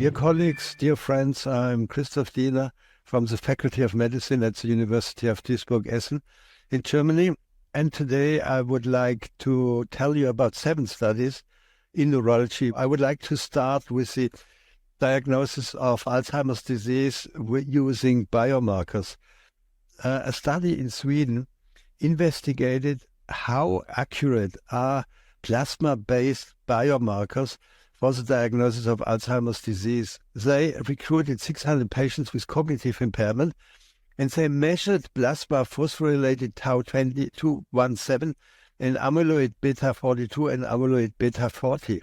Dear colleagues, dear friends, I'm Christoph Diener from the Faculty of Medicine at the University of Duisburg-Essen in Germany. And today I would like to tell you about 7 studies in neurology. I would like to start with the diagnosis of Alzheimer's disease using biomarkers. A study in Sweden investigated how accurate are plasma-based biomarkers for the diagnosis of Alzheimer's disease. They recruited 600 patients with cognitive impairment, and they measured plasma phosphorylated tau 2217 and amyloid-beta 42 and amyloid-beta 40.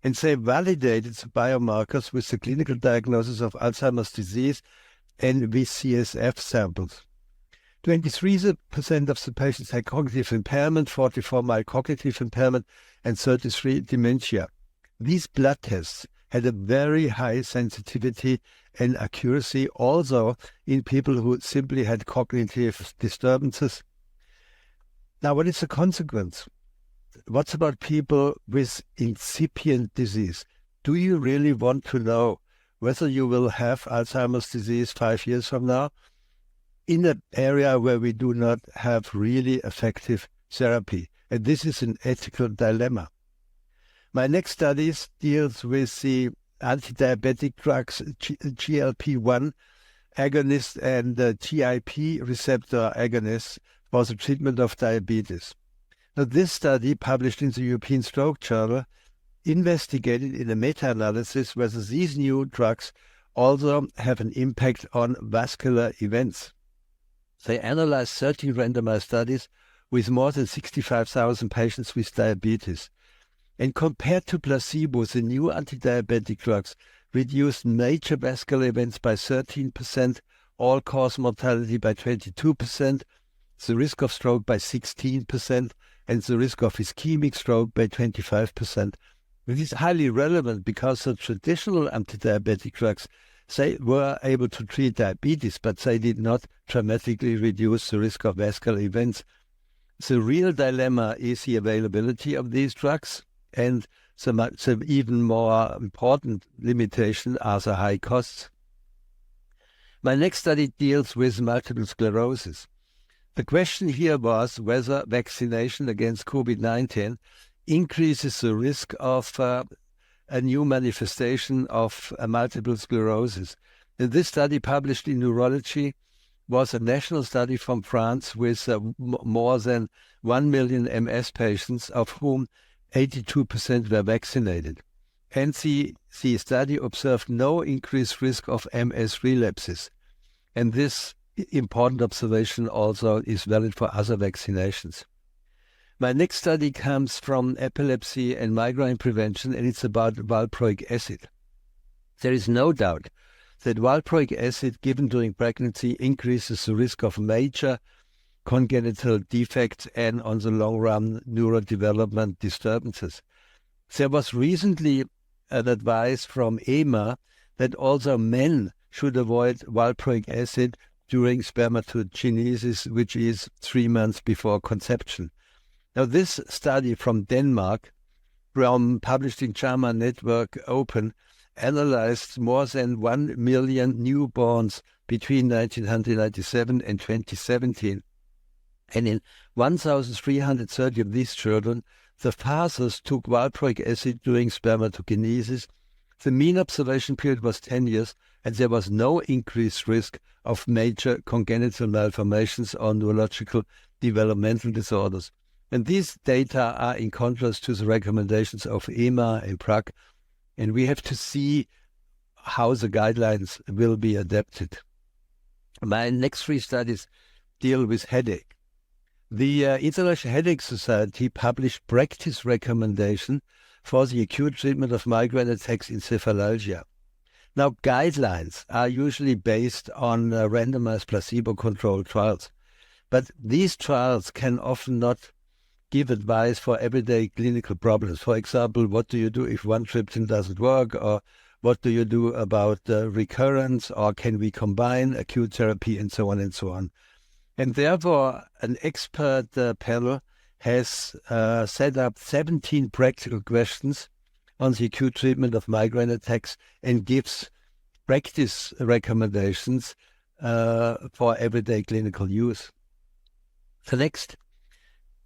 And they validated the biomarkers with the clinical diagnosis of Alzheimer's disease and with CSF samples. 23% of the patients had cognitive impairment, 44 mild cognitive impairment, and 33 dementia. These blood tests had a very high sensitivity and accuracy, also in people who simply had cognitive disturbances. Now, what is the consequence? What's about people with incipient disease? Do you really want to know whether you will have Alzheimer's disease 5 years from now in an area where we do not have really effective therapy? And this is an ethical dilemma. My next study deals with the anti-diabetic drugs GLP-1 agonist and the GIP receptor agonist for the treatment of diabetes. Now, this study, published in the European Stroke Journal, investigated in a meta-analysis whether these new drugs also have an impact on vascular events. They analyzed 13 randomized studies with more than 65,000 patients with diabetes. And compared to placebo, the new anti-diabetic drugs reduced major vascular events by 13%, all-cause mortality by 22%, the risk of stroke by 16%, and the risk of ischemic stroke by 25%. This is highly relevant because the traditional anti-diabetic drugs, they were able to treat diabetes, but they did not dramatically reduce the risk of vascular events. The real dilemma is the availability of these drugs, and the even more important limitation are the high costs. My next study deals with multiple sclerosis. The question here was whether vaccination against COVID-19 increases the risk of a new manifestation of multiple sclerosis. And this study, published in Neurology, was a national study from France with more than 1 million MS patients, of whom 82% were vaccinated. And the study observed no increased risk of MS relapses. And this important observation also is valid for other vaccinations. My next study comes from epilepsy and migraine prevention, and it's about valproic acid. There is no doubt that valproic acid given during pregnancy increases the risk of major congenital defects and, on the long run, neurodevelopment disturbances. There was recently an advice from EMA that also men should avoid valproic acid during spermatogenesis, which is 3 months before conception. Now, this study from Denmark, published in JAMA Network Open, analyzed more than 1 million newborns between 1997 and 2017. And in 1,330 of these children, the fathers took valproic acid during spermatogenesis. The mean observation period was 10 years, and there was no increased risk of major congenital malformations or neurological developmental disorders. And these data are in contrast to the recommendations of EMA and Prague, and we have to see how the guidelines will be adapted. My next 3 studies deal with headache. The International Headache Society published practice recommendation for the acute treatment of migraine attacks encephalgia. Now, guidelines are usually based on randomized placebo-controlled trials, but these trials can often not give advice for everyday clinical problems. For example, what do you do if one triptan doesn't work, or what do you do about recurrence, or can we combine acute therapy, and so on and so on. And therefore, an expert panel has set up 17 practical questions on the acute treatment of migraine attacks and gives practice recommendations for everyday clinical use. The next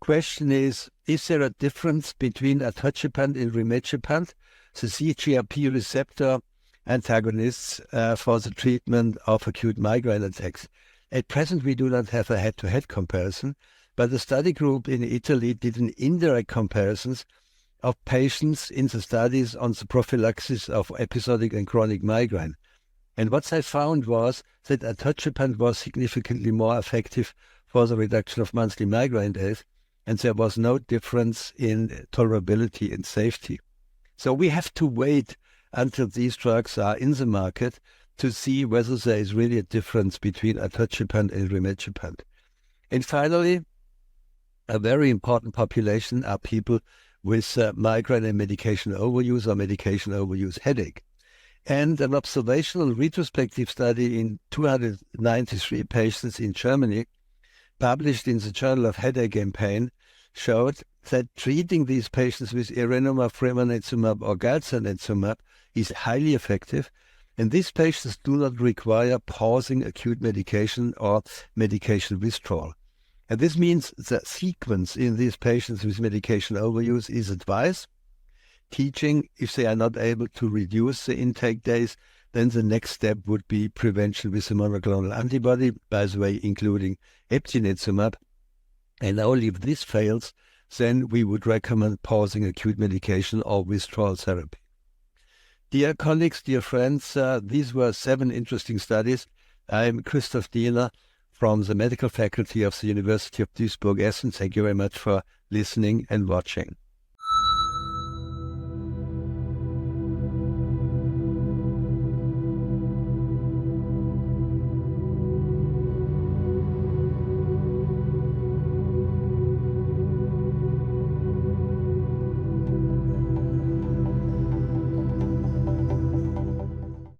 question is there a difference between atogepant and rimegepant, the CGRP receptor antagonists for the treatment of acute migraine attacks? At present, we do not have a head-to-head comparison, but the study group in Italy did an indirect comparisons of patients in the studies on the prophylaxis of episodic and chronic migraine. And what they found was that atogepant was significantly more effective for the reduction of monthly migraine days, and there was no difference in tolerability and safety. So we have to wait until these drugs are in the market to see whether there is really a difference between atogepant and rimegepant. And finally, a very important population are people with migraine and medication overuse or medication overuse headache. And an observational retrospective study in 293 patients in Germany, published in the Journal of Headache and Pain, showed that treating these patients with erenumab, fremanezumab, or galcanezumab is highly effective, and these patients do not require pausing acute medication or medication withdrawal. And this means the sequence in these patients with medication overuse is advised. Teaching, if they are not able to reduce the intake days, then the next step would be prevention with a monoclonal antibody, by the way, including eptinezumab. And only if this fails, then we would recommend pausing acute medication or withdrawal therapy. Dear colleagues, dear friends, these were 7 interesting studies. I'm Christoph Diener from the medical faculty of the University of Duisburg-Essen. Thank you very much for listening and watching.